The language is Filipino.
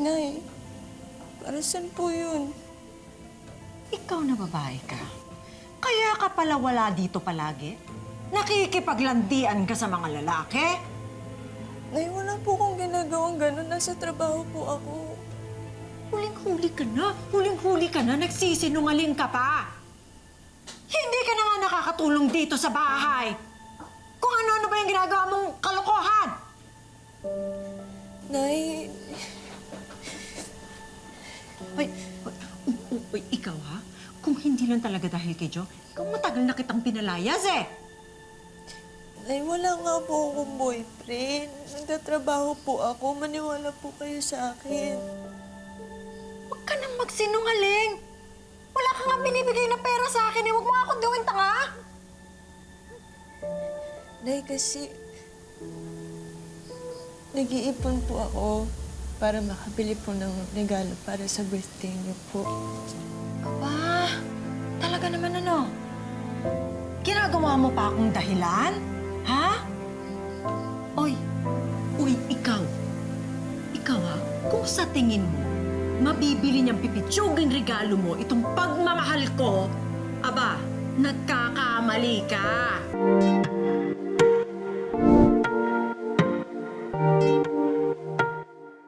Nay, para saan po yun? Ikaw na babae ka. Kaya ka pala wala dito palagi? Nakikipaglandian ka sa mga lalaki? Nay, wala po akong ginagawang ganun. Nasa trabaho po ako. Huling-huli ka na. Huling-huli ka na. Nagsisinungaling ka pa. Hindi ka na nga nakakatulong dito sa bahay. Kung ano-ano ba yung ginagawa mong kalokohan? Nay, Uy, ikaw ha? Kung hindi lang talaga dahil kay Joe, ikaw matagal na kitang pinalayas eh. Nay, wala nga po akong boyfriend. Nagtatrabaho po ako. Maniwala po kayo sa akin. Huwag ka nang magsinungaling. Wala ka nga binibigay na pera sa akin eh. Huwag mo nga akong gawin tanga. Nay, kasi nag-iipon po ako para makabili po ng regalo para sa birthday niyo po. Aba, talaga naman ano? Ginagawa mo pa akong dahilan? Ha? Uy, ikaw. Ikaw ha, kung sa tingin mo, mabibili niyang pipitsugin regalo mo itong pagmamahal ko, aba, nagkakamali ka.